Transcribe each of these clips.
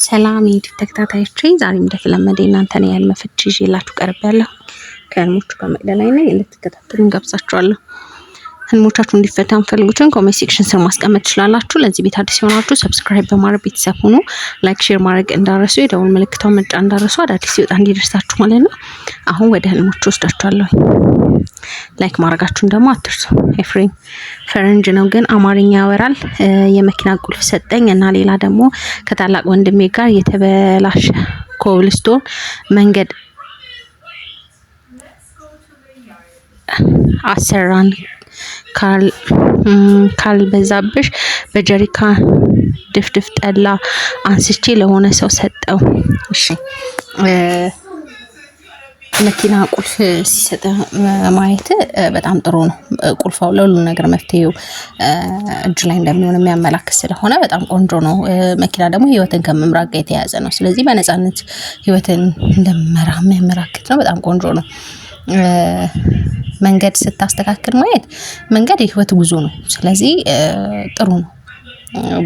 ሰላም የዩቲዩብ ተከታታዮቼ ዛሬም እንደተለመደ እናንተን የህልም ፍቺ ይዤላችሁ ቀርቤያለሁ። ከህልሞቹ ጋር መቅደላይ ነኝ። እንድትከታተሉኝ ጋብዛችኋለሁ። ህልሞቻችሁ እንዲፈታ የምትፈልጉትን ኮሜንት ሴክሽን ስር ማስቀመጥ ትችላላችሁ። ለዚህ ቤት አዲስ የሆናችሁ ሰብስክራይብ በማድረግ ቤተሰብ ሁኑ። ላይክ፣ ሼር ማድረግ እንዳረሱ፣ የደወል ምልክቷን መጫን እንዳረሱ፣ አዳዲስ ሲወጣ እንዲደርሳችሁ ማለት ነው። አሁን ወደ ህልሞቹ ወስዳችኋለሁ። ላይክ ማድረጋችሁን ደግሞ አትርሱ። ኤፍሬም ፈረንጅ ነው ግን አማርኛ ያወራል። የመኪና ቁልፍ ሰጠኝ እና ሌላ ደግሞ ከታላቅ ወንድሜ ጋር የተበላሸ ኮብልስቶን መንገድ አሰራን ካልበዛብሽ በጀሪካን ድፍድፍ ጠላ አንስቼ ለሆነ ሰው ሰጠው። እሺ መኪና ቁልፍ ሲሰጥ ማየት በጣም ጥሩ ነው። ቁልፋው ለሁሉ ነገር መፍትሄው እጅ ላይ እንደሚሆን የሚያመላክት ስለሆነ በጣም ቆንጆ ነው። መኪና ደግሞ ህይወትን ከመምራት ጋር የተያያዘ ነው። ስለዚህ በነፃነት ህይወትን እንደመራ የሚያመላክት ነው። በጣም ቆንጆ ነው። መንገድ ስታስተካክል ማየት መንገድ የህይወት ጉዞ ነው። ስለዚህ ጥሩ ነው።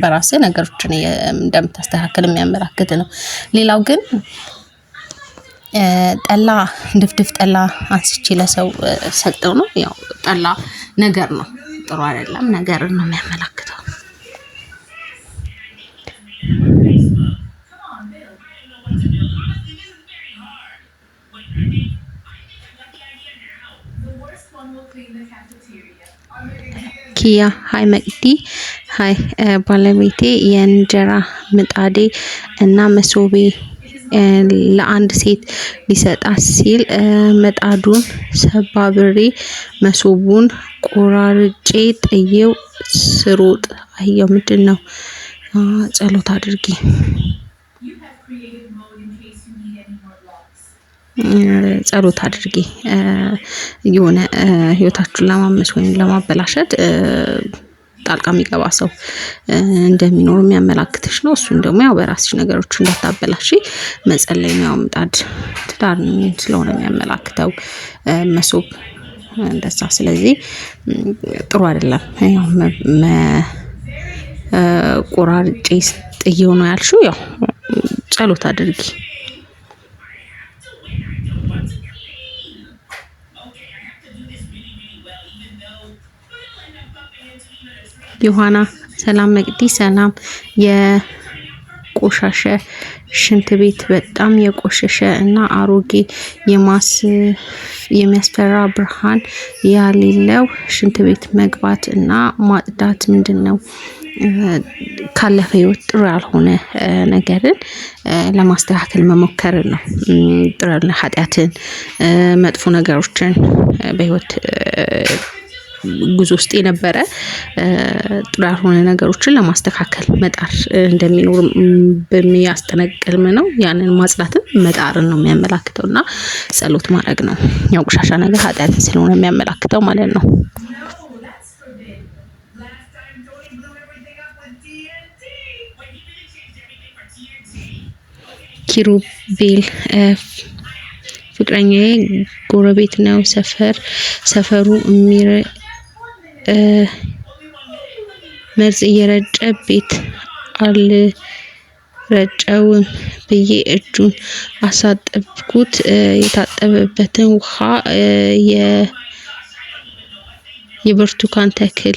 በራስህ ነገሮችን እንደምታስተካክል የሚያመላክት ነው። ሌላው ግን ጠላ ድፍድፍ ጠላ አንስቼ ለሰው ሰጠው ነው። ያው ጠላ ነገር ነው፣ ጥሩ አይደለም፣ ነገርን ነው የሚያመላክተው። ኪያ ሃይ መቅዲ ሃይ ባለቤቴ የእንጀራ ምጣዴ እና መሶቤ ለአንድ ሴት ሊሰጣት ሲል ምጣዱን ሰባብሬ መሶቡን ቆራርጬ ጥዬው ስሮጥ አየው። ምንድን ነው? ጸሎት አድርጊ። ጸሎት አድርጊ የሆነ ህይወታችሁን ለማመስ ወይም ለማበላሸት ጣልቃ የሚገባ ሰው እንደሚኖር የሚያመላክትሽ ነው። እሱን ደግሞ ያው በራስሽ ነገሮች እንዳታበላሽ መጸለይ ነው። ምጣድ ትዳር ስለሆነ የሚያመላክተው መሶብ እንደዛ። ስለዚህ ጥሩ አይደለም። ያው ቆራርጬ ጥዬው ነው ያልሽው። ያው ጸሎት አድርጊ። ዮሐና ሰላም መቅዲ ሰላም። የቆሻሸ ሽንት ቤት በጣም የቆሸሸ እና አሮጌ የሚያስፈራ ብርሃን ያሌለው ሽንት ቤት መግባት እና ማጽዳት ምንድን ነው? ካለፈ ህይወት ጥሩ ያልሆነ ነገርን ለማስተካከል መሞከርን ነው። ጥሩ ያልሆነ ኃጢአትን፣ መጥፎ ነገሮችን በህይወት ጉዞ ውስጥ የነበረ ጥሩ ያልሆነ ነገሮችን ለማስተካከል መጣር እንደሚኖር በሚያስጠነቅልም ነው። ያንን ማጽዳትን መጣርን ነው የሚያመላክተው እና ጸሎት ማድረግ ነው። ያው ቆሻሻ ነገር ኃጢአትን ስለሆነ የሚያመላክተው ማለት ነው። ኪሩቤል ፍቅረኛዬ ጎረቤት ነው። ሰፈሩ መርዝ እየረጨ ቤት አልረጨውም ብዬ እጁን አሳጠብኩት። የታጠበበትን ውሃ የብርቱካን ተክል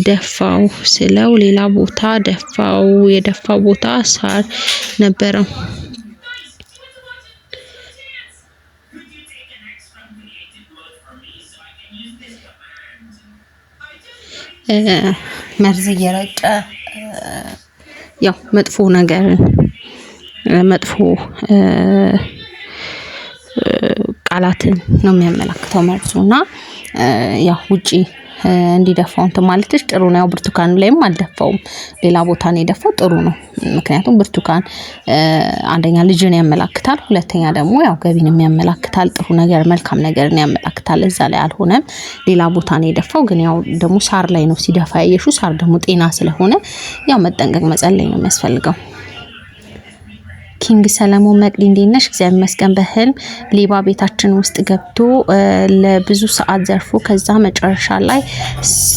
ደፋው ስለው ሌላ ቦታ ደፋው። የደፋው ቦታ ሳር ነበረው። መርዝ እየረጨ ያው መጥፎ ነገር መጥፎ ቃላትን ነው የሚያመላክተው መርዙና ያው ውጪ እንዲደፋው እንትን ማለትሽ ጥሩ ነው። ያው ብርቱካን ላይም አልደፋውም፣ ሌላ ቦታ ነው የደፋው። ጥሩ ነው። ምክንያቱም ብርቱካን አንደኛ ልጅን ያመላክታል፣ ሁለተኛ ደግሞ ያው ገቢንም ያመላክታል። ጥሩ ነገር መልካም ነገርን ያመላክታል። እዛ ላይ አልሆነም፣ ሌላ ቦታ ነው የደፋው። ግን ያው ደግሞ ሳር ላይ ነው ሲደፋ ያየሽው። ሳር ደግሞ ጤና ስለሆነ ያው መጠንቀቅ መጸለይ ነው የሚያስፈልገው። ኪንግ ሰለሞን መቅዲ እንዴት ነሽ? እግዚአብሔር ይመስገን። በህልም ሌባ ቤታችን ውስጥ ገብቶ ለብዙ ሰዓት ዘርፎ ከዛ መጨረሻ ላይ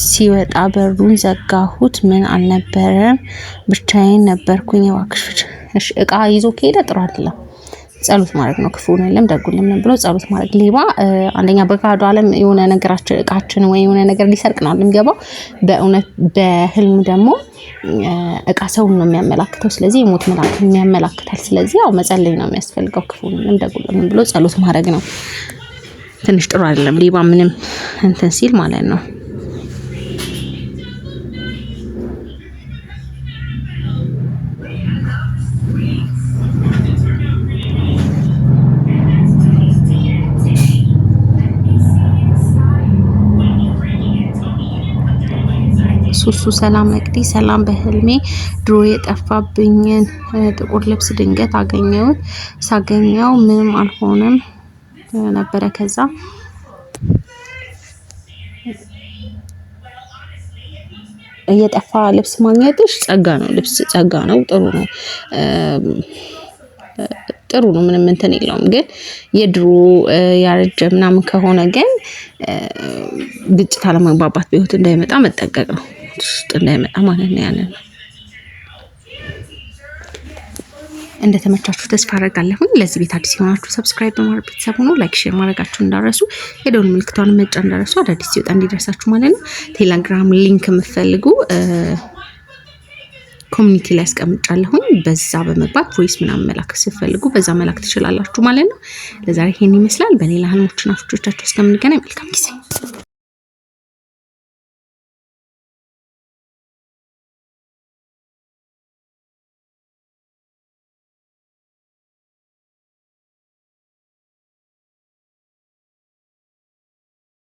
ሲወጣ በሩን ዘጋሁት። ምን አልነበረም፣ ብቻዬን ነበርኩኝ። እባክሽ እቃ ይዞ ከሄደ ጥሩ አይደለም። ጸሎት ማድረግ ነው። ክፉ ነው ለም ደጉ ነው ብሎ ጸሎት ማድረግ። ሌባ አንደኛ በጋዶ ዓለም የሆነ ነገራችን እቃችን ወይ የሆነ ነገር ሊሰርቅ ነው የሚገባው። በእውነት በህልም ደግሞ እቃ ሰው ነው የሚያመላክተው። ስለዚህ የሞት መልአክ የሚያመላክታል። ስለዚህ ያው መጸለይ ነው የሚያስፈልገው። ክፉ ነው ደጉ ነው ብሎ ጸሎት ማድረግ ነው። ትንሽ ጥሩ አይደለም ሌባ ምንም እንትን ሲል ማለት ነው። ሱሱ ሰላም መቅዲ ሰላም። በህልሜ ድሮ የጠፋብኝን ጥቁር ልብስ ድንገት አገኘሁት። ሳገኘው ምንም አልሆነም ነበረ። ከዛ የጠፋ ልብስ ማግኘትሽ ጸጋ ነው። ልብስ ጸጋ ነው። ጥሩ ነው። ጥሩ ነው። ምንም እንትን የለውም። ግን የድሮ ያረጀ ምናምን ከሆነ ግን ግጭት አለመግባባት በህይወት እንዳይመጣ መጠንቀቅ ነው። ውስጥ እንዳይመጣ ማለት ነው። ያንን እንደተመቻችሁ ተስፋ አደርጋለሁ። ለዚህ ቤት አዲስ የሆናችሁ ሰብስክራይብ በማድረግ ቤተሰብ ሆኖ ላይክ ሼር ማድረጋችሁ እንዳረሱ፣ የደወል ምልክቷን መጫን እንዳረሱ፣ አዳዲስ ሲወጣ እንዲደርሳችሁ ማለት ነው። ቴሌግራም ሊንክ የምትፈልጉ ኮሚኒቲ ላይ አስቀምጫለሁኝ። በዛ በመግባት ቮይስ ምናምን መላክ ሲፈልጉ በዛ መላክ ትችላላችሁ ማለት ነው። ለዛሬ ይሄን ይመስላል። በሌላ ህልሞችና ፍቾቻችሁ እስከምንገናኝ መልካም ጊዜ